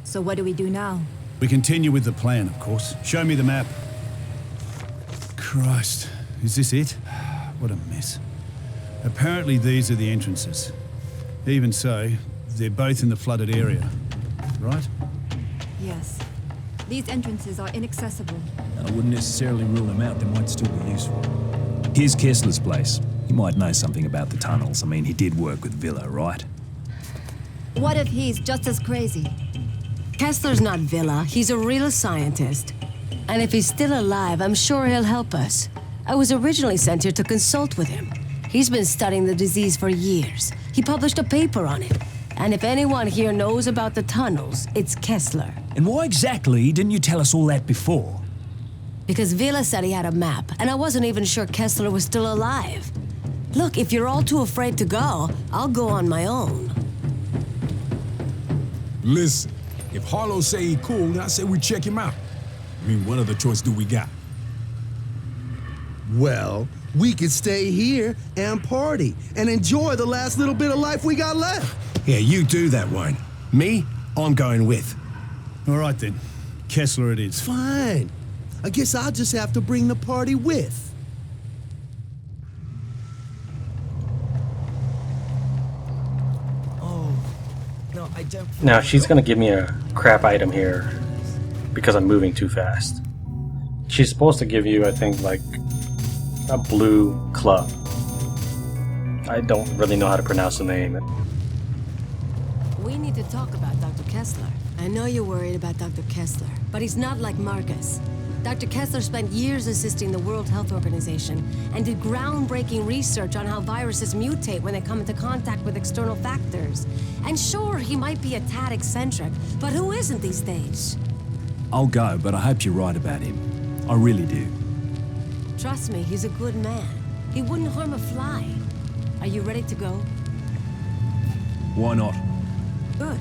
So what do we do now? We continue with the plan, of course. Show me the map. Christ, is this it? What a mess. Apparently these are the entrances. Even so, they're both in the flooded area, right? Yes. These entrances are inaccessible. I wouldn't necessarily rule them out. They might still be useful. Here's Kessler's place. He might know something about the tunnels. I mean, he did work with Villa, right? What if he's just as crazy? Kessler's not Villa. He's a real scientist. And if he's still alive, I'm sure he'll help us. I was originally sent here to consult with him. He's been studying the disease for years. He published a paper on it. And if anyone here knows about the tunnels, it's Kessler. And why exactly didn't you tell us all that before? Because Villa said he had a map, and I wasn't even sure Kessler was still alive. Look, if you're all too afraid to go, I'll go on my own. Listen, if Harlow say he cool, then I say we check him out. I mean, what other choice do we got? Well, we could stay here and party and enjoy the last little bit of life we got left. Yeah, you do that, Wayne. Me, I'm going with. All right then. Kessler it is. Fine. I guess I'll just have to bring the party with. Oh, no, I don't... Now, she's gonna give me a crap item here because I'm moving too fast. She's supposed to give you, I think, like a blue club. I don't really know how to pronounce the name. We need to talk about Dr. Kessler. I know you're worried about Dr. Kessler, but he's not like Marcus. Dr. Kessler spent years assisting the World Health Organization and did groundbreaking research on how viruses mutate when they come into contact with external factors. And sure, he might be a tad eccentric, but who isn't these days? I'll go, but I hope you're right about him. I really do. Trust me, he's a good man. He wouldn't harm a fly. Are you ready to go? Why not? Good.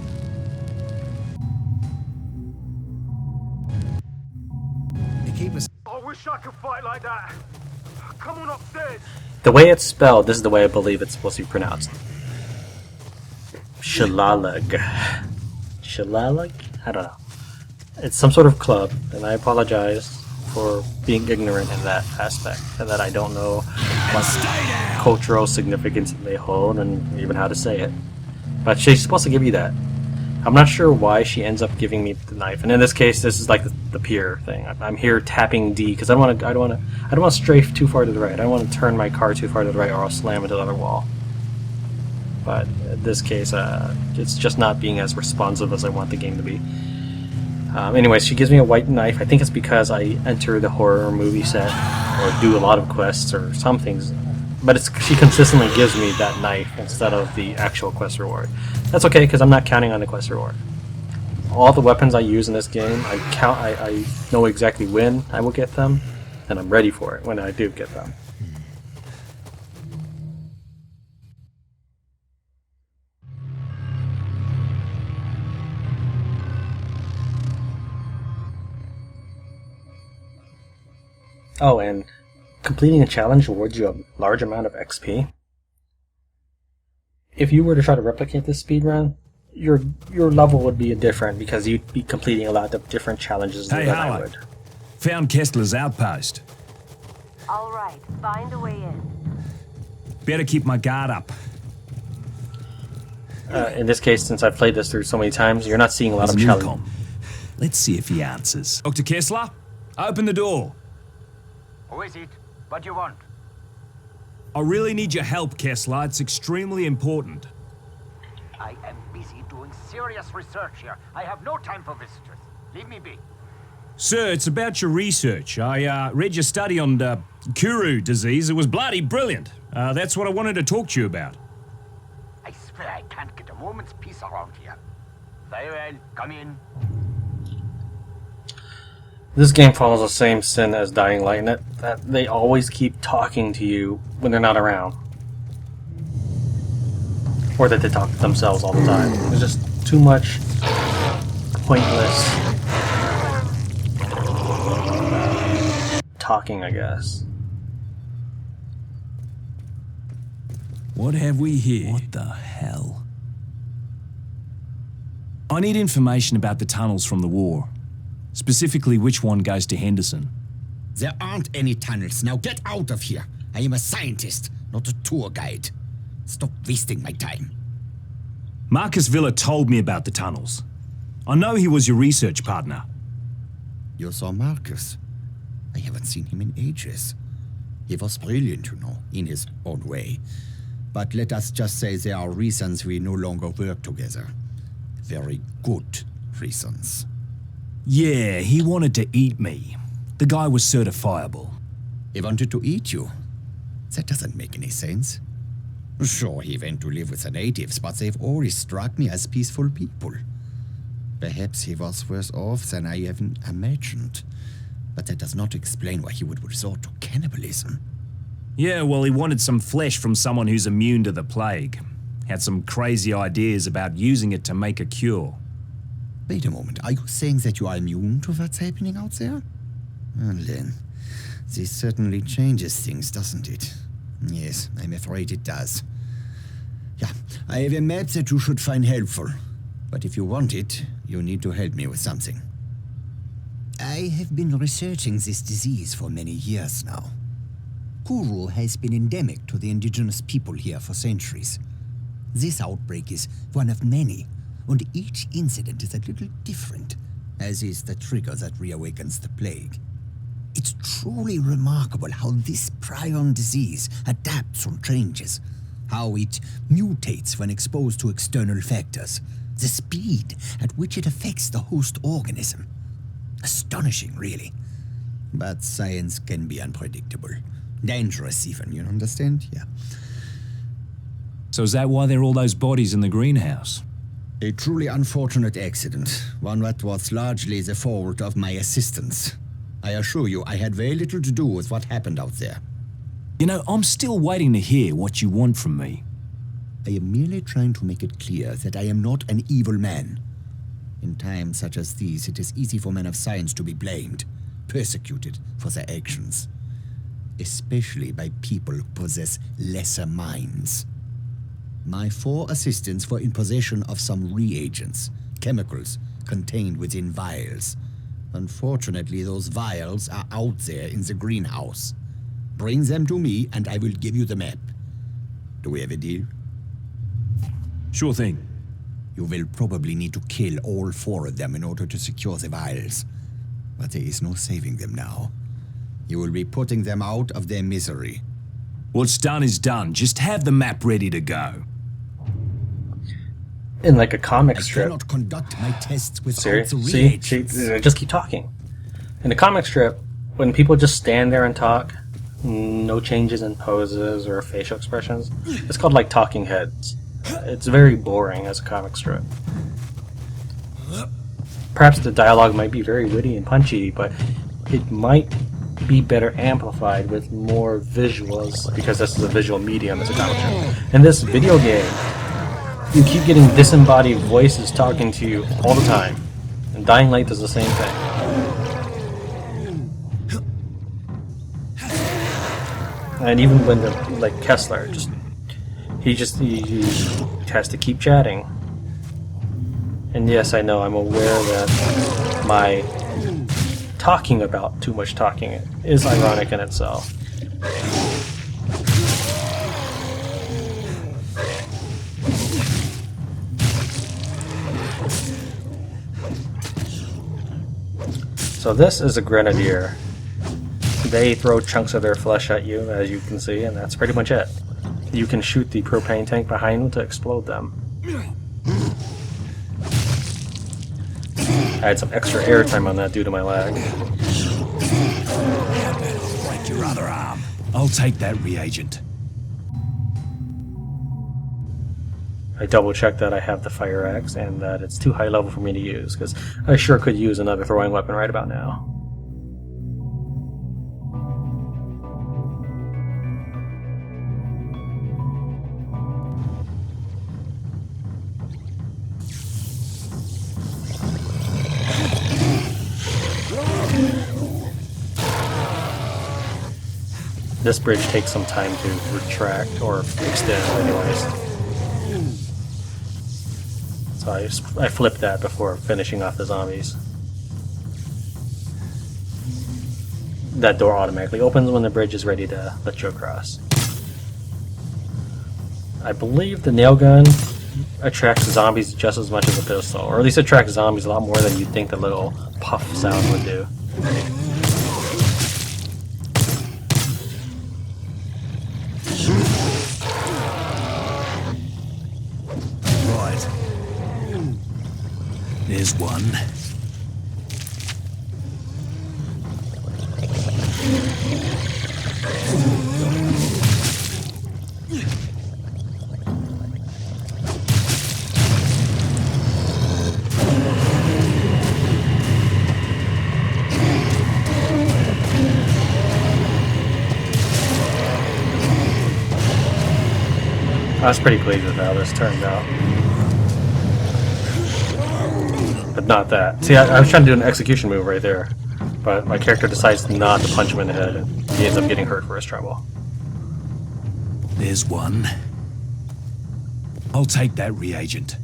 I wish I could fight like that. Come on upstairs. The way it's spelled, this is the way I believe it's supposed to be pronounced. Shalalag. Shalalag? I don't know. It's some sort of club, and I apologize for being ignorant in that aspect, and that I don't know what cultural significance it may hold, and even how to say it. But she's supposed to give you that. I'm not sure why she ends up giving me the knife, and in this case, this is like the peer thing. I'm here tapping D because I don't want to strafe too far to the right. I don't want to turn my car too far to the right, or I'll slam into the other wall. But in this case, it's just not being as responsive as I want the game to be. Anyways, she gives me a white knife. I think it's because I enter the horror movie set or do a lot of quests or some things. But she consistently gives me that knife instead of the actual quest reward. That's okay, because I'm not counting on the quest reward. All the weapons I use in this game, I know exactly when I will get them, and I'm ready for it when I do get them. Oh, and completing a challenge awards you a large amount of XP. If you were to try to replicate this speedrun, your level would be different because you'd be completing a lot of different challenges than I would. Found Kessler's outpost. All right, find a way in. Better keep my guard up. In this case, since I've played this through so many times, you're not seeing a lot of challenges. Intercom. Let's see if he answers. Dr. Kessler, open the door. Who is it? What do you want? I really need your help, Kessler. It's extremely important. I am busy doing serious research here. I have no time for visitors. Leave me be. Sir, it's about your research. I read your study on Kuru disease. It was bloody brilliant. That's what I wanted to talk to you about. I swear I can't get a moment's peace around here. Very well, come in. This game follows the same sin as Dying Light in it, that they always keep talking to you when they're not around. Or that they talk to themselves all the time. There's just too much pointless talking, I guess. What have we here? What the hell? I need information about the tunnels from the war. Specifically, which one goes to Henderson. There aren't any tunnels. Now get out of here. I am a scientist, not a tour guide. Stop wasting my time. Marcus Villa told me about the tunnels. I know he was your research partner. You saw Marcus? I haven't seen him in ages. He was brilliant, you know, in his own way. But let us just say there are reasons we no longer work together. Very good reasons. Yeah, he wanted to eat me. The guy was certifiable. He wanted to eat you? That doesn't make any sense. Sure, he went to live with the natives, but they've always struck me as peaceful people. Perhaps he was worse off than I even imagined. But that does not explain why he would resort to cannibalism. Yeah, well, he wanted some flesh from someone who's immune to the plague. Had some crazy ideas about using it to make a cure. Wait a moment, are you saying that you are immune to what's happening out there? Well then, this certainly changes things, doesn't it? Yes, I'm afraid it does. Yeah, I have a map that you should find helpful. But if you want it, you need to help me with something. I have been researching this disease for many years now. Kuru has been endemic to the indigenous people here for centuries. This outbreak is one of many, and each incident is a little different, as is the trigger that reawakens the plague. It's truly remarkable how this prion disease adapts and changes, how it mutates when exposed to external factors, the speed at which it affects the host organism. Astonishing, really. But science can be unpredictable. Dangerous even, you understand? Yeah. So is that why there are all those bodies in the greenhouse? A truly unfortunate accident, one that was largely the fault of my assistants. I assure you, I had very little to do with what happened out there. You know, I'm still waiting to hear what you want from me. I am merely trying to make it clear that I am not an evil man. In times such as these, it is easy for men of science to be blamed, persecuted for their actions. Especially by people who possess lesser minds. My 4 assistants were in possession of some reagents, chemicals, contained within vials. Unfortunately, those vials are out there in the greenhouse. Bring them to me and I will give you the map. Do we have a deal? Sure thing. You will probably need to kill all 4 of them in order to secure the vials. But there is no saving them now. You will be putting them out of their misery. What's done is done. Just have the map ready to go. In like a comic strip. I cannot conduct my tests without Seriously? the See, reagents. just keep talking. In a comic strip, when people just stand there and talk, no changes in poses or facial expressions, it's called like talking heads. It's very boring as a comic strip. Perhaps the dialogue might be very witty and punchy, but it might be better amplified with more visuals, because this is a visual medium as a comic strip. In this video game, you keep getting disembodied voices talking to you all the time. And Dying Light does the same thing. And even when like Kessler, he has to keep chatting. And yes, I know, I'm aware that my talking about too much talking is ironic in itself. So this is a Grenadier. They throw chunks of their flesh at you, as you can see, and that's pretty much it. You can shoot the propane tank behind them to explode them. I had some extra airtime on that due to my lag. Break your other arm. I'll take that reagent. I double-checked that I have the fire axe and that it's too high level for me to use, because I sure could use another throwing weapon right about now. This bridge takes some time to retract or extend anyways. So I flipped that before finishing off the zombies. That door automatically opens when the bridge is ready to let you across. I believe the nail gun attracts zombies just as much as a pistol, or at least attracts zombies a lot more than you'd think the little puff sound would do. Right. There's one. I was pretty pleased with how this turned out. But not that. See, I was trying to do an execution move right there. But my character decides not to punch him in the head, and he ends up getting hurt for his trouble. There's one. I'll take that reagent.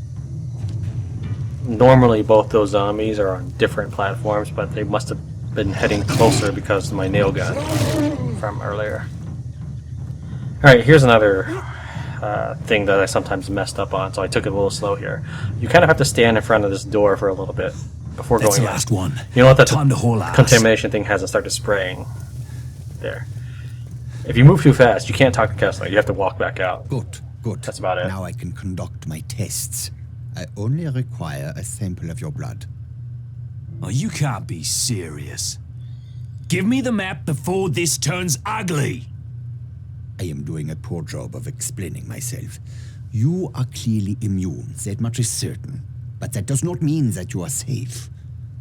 Normally both those zombies are on different platforms, but they must have been heading closer because of my nail gun from earlier. Alright, here's another thing that I sometimes messed up on, so I took it a little slow here. You kind of have to stand in front of this door for a little bit before That's going the last one. You know what? That Time to haul ass. contamination thing hasn't started spraying. There. If you move too fast, you can't talk to Kessler. You have to walk back out. Good, good. That's about it. Now I can conduct my tests. I only require a sample of your blood. Oh, you can't be serious. Give me the map before this turns ugly. I am doing a poor job of explaining myself. You are clearly immune, that much is certain. But that does not mean that you are safe.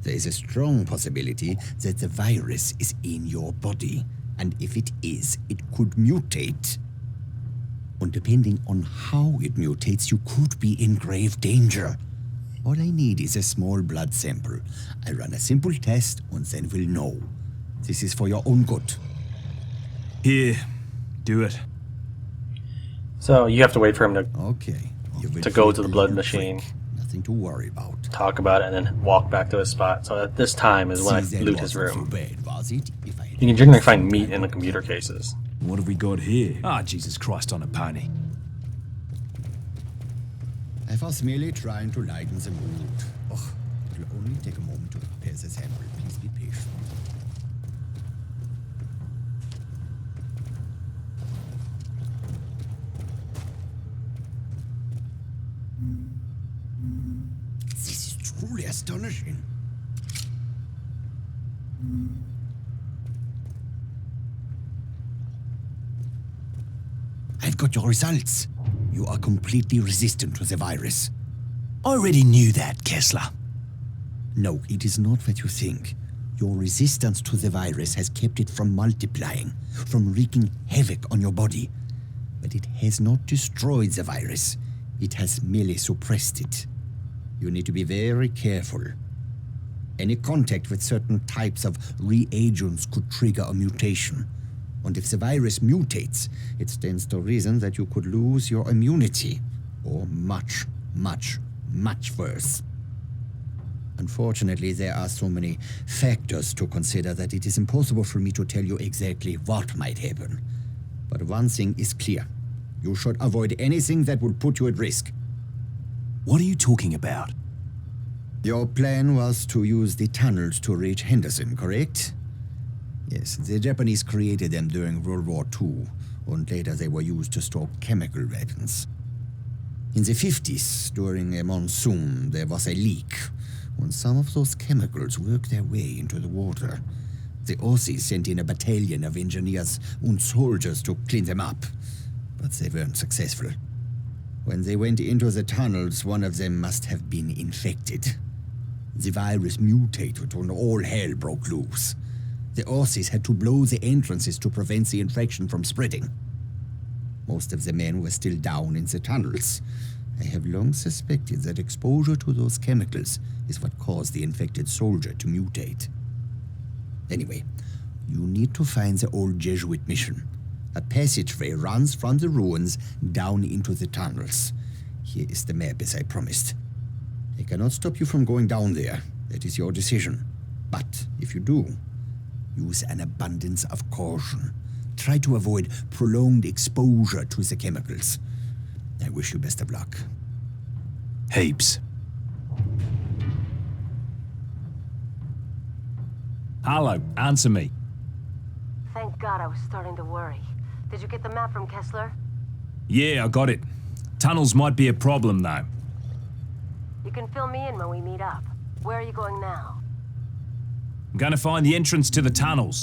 There is a strong possibility that the virus is in your body. And if it is, it could mutate. And depending on how it mutates, you could be in grave danger. All I need is a small blood sample. I run a simple test and then we'll know. This is for your own good. Here, do it. So you have to wait for him to Okay. to go to the blood machine, Nothing to worry about. talk about it, and then walk back to his spot. So at this time is when I loot his room. You can generally find meat in the computer cases. What have we got here? Ah, Jesus Christ on a pony. I was merely trying to lighten the mood. Oh, it will only take a moment to prepare the sample. Please be patient. This is truly astonishing. I've got your results. You are completely resistant to the virus. I already knew that, Kessler. No, it is not what you think. Your resistance to the virus has kept it from multiplying, from wreaking havoc on your body. But it has not destroyed the virus. It has merely suppressed it. You need to be very careful. Any contact with certain types of reagents could trigger a mutation. And if the virus mutates, it stands to reason that you could lose your immunity. Or much, much, much worse. Unfortunately, there are so many factors to consider that it is impossible for me to tell you exactly what might happen. But one thing is clear. You should avoid anything that would put you at risk. What are you talking about? Your plan was to use the tunnels to reach Henderson, correct? Yes, the Japanese created them during World War II, and later they were used to store chemical weapons. In the 50s, during a monsoon, there was a leak, and some of those chemicals worked their way into the water. The Aussies sent in a battalion of engineers and soldiers to clean them up, but they weren't successful. When they went into the tunnels, one of them must have been infected. The virus mutated and all hell broke loose. The Aussies had to blow the entrances to prevent the infection from spreading. Most of the men were still down in the tunnels. I have long suspected that exposure to those chemicals is what caused the infected soldier to mutate. Anyway, you need to find the old Jesuit mission. A passageway runs from the ruins down into the tunnels. Here is the map as I promised. I cannot stop you from going down there. That is your decision. But if you do, use an abundance of caution. Try to avoid prolonged exposure to the chemicals. I wish you best of luck. Heaps. Harlow, answer me. Thank God I was starting to worry. Did you get the map from Kessler? Yeah, I got it. Tunnels might be a problem, though. You can fill me in when we meet up. Where are you going now? I'm gonna find the entrance to the tunnels.